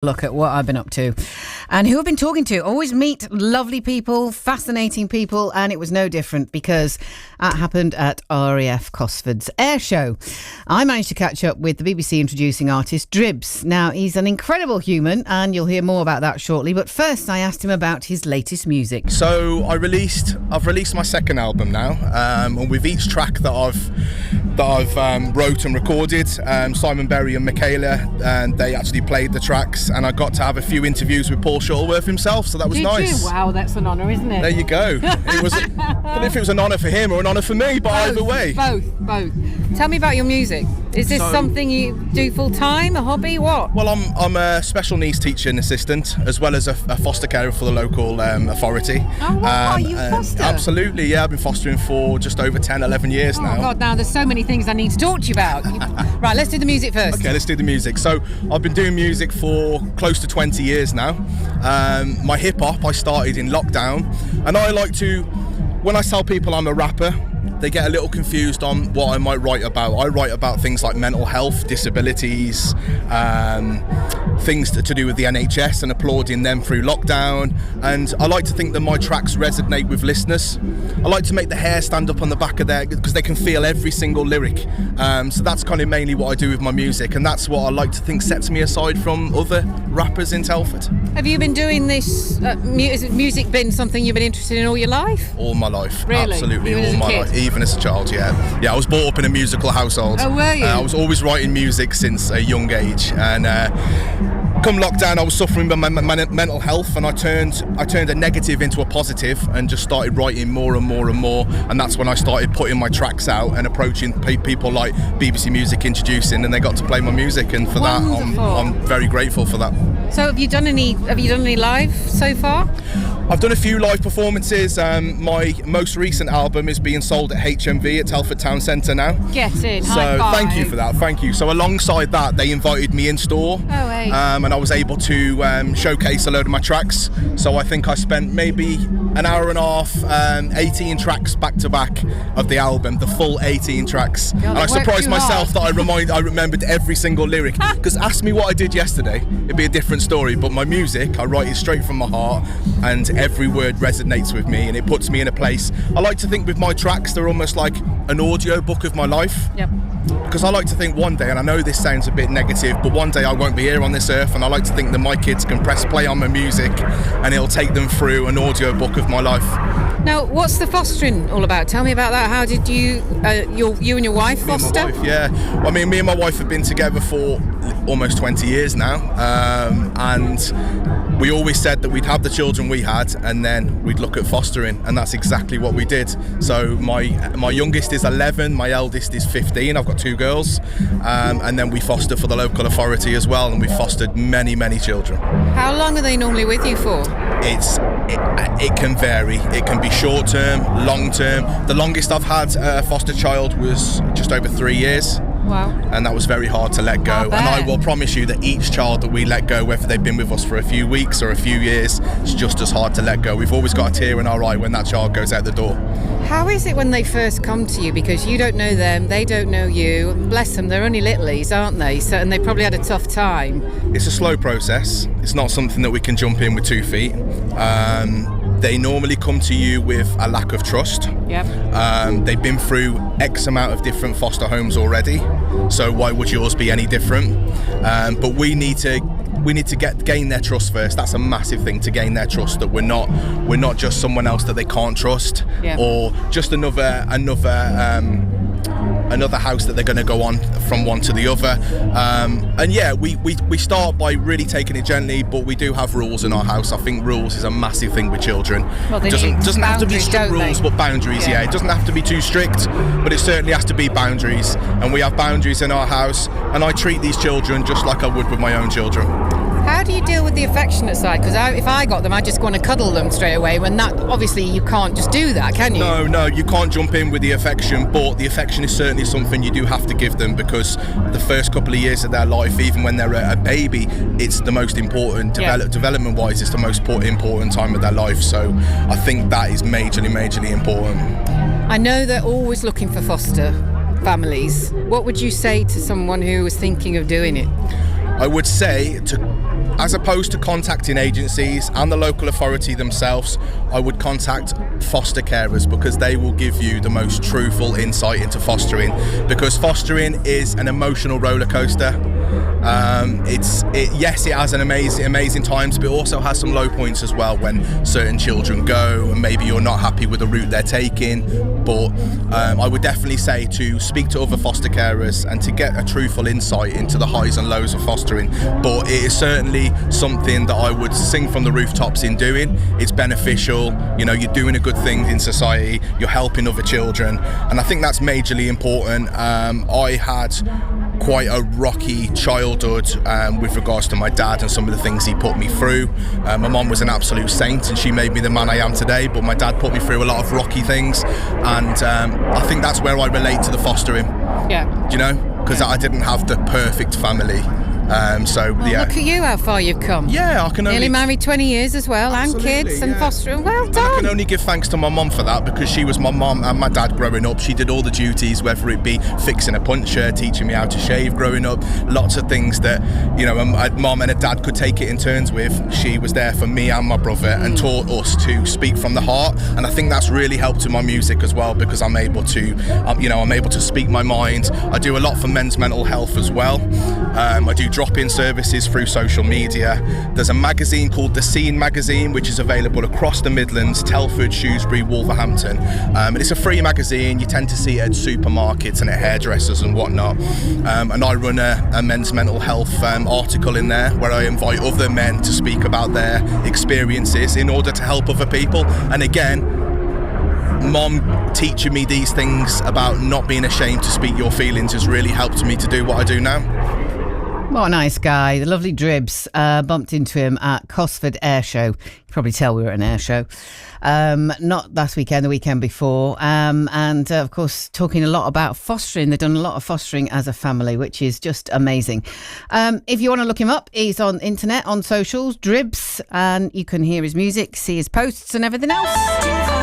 Look at what I've been up to and who I've been talking to. Always meet lovely people, fascinating people, and it was no different because that happened at RAF Cosford's air show. I managed to catch up with the BBC introducing artist Dribbz. Now, he's an incredible human and you'll hear more about that shortly, but first I asked him about his latest music. So I've released my second album now, and with each track that I've wrote and recorded, Simon Berry and Michaela, and they actually played the tracks, and I got to have a few interviews with Paul Shuttleworth himself, so that was nice. Did you? Wow, that's an honour, isn't it? There you go. It was. I don't know if it was an honour for him or an honour for me, but either way. Both. Tell me about your music. Is this something you do full time, a hobby, what? Well, I'm a special needs teaching assistant as well as a foster carer for the local authority. Oh, wow, you foster? Absolutely, yeah. I've been fostering for just over 10, 11 years now. Oh God, now there's so many things I need to talk to you about. Right, let's do the music first. Okay, let's do the music. So I've been doing music for close to 20 years now. My hip hop I started in lockdown, and I like to, when I tell people I'm a rapper, they get a little confused on what I might write about. I write about things like mental health, disabilities, things to do with the NHS and applauding them through lockdown. And I like to think that my tracks resonate with listeners. I like to make the hair stand up on the back of their, because they can feel every single lyric. So that's kind of mainly what I do with my music, and that's what I like to think sets me aside from other rappers in Telford. Have you been doing this, has music been something you've been interested in all your life? All my life, really? Absolutely, Even all my kid? life. Even as a child, yeah. I was brought up in a musical household. Oh, were you? I was always writing music since a young age, and come lockdown, I was suffering with my mental health, and I turned a negative into a positive, and just started writing more and more and more. And that's when I started putting my tracks out and approaching people like BBC Music introducing, and they got to play my music. And for Wonderful. that, I'm very grateful for that. So have you done any live so far? I've done a few live performances. My most recent album is being sold at HMV at Telford Town Centre now. Get in. So High five. thank you for that. Thank you. So alongside that, they invited me in store, and I was able to showcase a load of my tracks. So I think I spent maybe an hour and a half, 18 tracks back to back of the album, the full 18 tracks. God, and I surprised myself that I remembered every single lyric. Because ask me what I did yesterday, it'd be a different story. But my music, I write it straight from my heart, and every word resonates with me, and it puts me in a place. I like to think with my tracks, they're almost like an audio book of my life. Yep. Because I like to think one day, and I know this sounds a bit negative, but one day I won't be here on this earth, and I like to think that my kids can press play on my music and it'll take them through an audio book of my life. Now, what's the fostering all about? Tell me about that. How did you and your wife foster? Me and my wife, yeah. I mean, me and my wife have been together for almost 20 years now, and we always said that we'd have the children we had and then we'd look at fostering, and that's exactly what we did. So my youngest is 11, my eldest is 15, I've got two girls, and then we foster for the local authority as well, and we've fostered many children. How long are they normally with you for? It can vary. It can be short term, long term. The longest I've had a foster child was just over 3 years. Wow. And that was very hard to let go. And I will promise you that each child that we let go, whether they've been with us for a few weeks or a few years, it's just as hard to let go. We've always got a tear in our eye when that child goes out the door. How is it when they first come to you? Because you don't know them, they don't know you. Bless them, they're only littlies, aren't they? So, and they probably had a tough time. It's a slow process. It's not something that we can jump in with 2 feet. They normally come to you with a lack of trust. Yep. They've been through X amount of different foster homes already, so why would yours be any different? But we need to gain their trust first. That's a massive thing, to gain their trust, that we're not just someone else that they can't trust, or just another house that they're going to go on from one to the other. And yeah, we start by really taking it gently, but we do have rules in our house. I think rules is a massive thing with children. Well, it doesn't have to be strict rules, but boundaries. Yeah, it doesn't have to be too strict, but it certainly has to be boundaries. And we have boundaries in our house, and I treat these children just like I would with my own children. How do you deal with the affectionate side? Because if I got them, I'd just want to cuddle them straight away. When that, obviously, you can't just do that, can you? No, you can't jump in with the affection, but the affection is certainly something you do have to give them, because the first couple of years of their life, even when they're a baby, it's the most important, development-wise, it's the most important time of their life. So I think that is majorly important. I know they're always looking for foster families. What would you say to someone who was thinking of doing it? I would say to as opposed to contacting agencies and the local authority themselves, I would contact foster carers, because they will give you the most truthful insight into fostering, because fostering is an emotional roller coaster. Yes, it has an amazing times, but it also has some low points as well, when certain children go and maybe you're not happy with the route they're taking. But I would definitely say to speak to other foster carers and to get a truthful insight into the highs and lows of fostering. But it is certainly something that I would sing from the rooftops in doing. It's beneficial, you know, you're doing a good thing in society, you're helping other children, and I think that's majorly important. I had quite a rocky childhood with regards to my dad and some of the things he put me through. My mum was an absolute saint and she made me the man I am today, but my dad put me through a lot of rocky things, and I think that's where I relate to the fostering. Yeah. Do you know? Because I didn't have the perfect family. Yeah. Look at you, how far you've come. Yeah, I can only... Nearly married 20 years as well, Absolutely, and kids and yeah. fostering. Well done. And I can only give thanks to my mum for that, because she was my mum and my dad growing up. She did all the duties, whether it be fixing a puncher, teaching me how to shave growing up, lots of things that, you know, a mum and a dad could take it in turns with. She was there for me and my brother and taught us to speak from the heart, and I think that's really helped in my music as well, because I'm able to, I'm able to speak my mind. I do a lot for men's mental health as well. I do drop-in services through social media. There's a magazine called The Scene magazine, which is available across the Midlands, Telford, Shrewsbury, Wolverhampton, and it's a free magazine. You tend to see it at supermarkets and at hairdressers and whatnot, and I run a men's mental health article in there, where I invite other men to speak about their experiences in order to help other people. And again, Mom teaching me these things about not being ashamed to speak your feelings has really helped me to do what I do now. What a nice guy. The lovely Dribbz. Bumped into him at Cosford Air Show. You can probably tell we were at an air show. Not last weekend, the weekend before. And of course, talking a lot about fostering. They've done a lot of fostering as a family, which is just amazing. If you want to look him up, he's on internet, on socials, Dribbz, and you can hear his music, see his posts and everything else.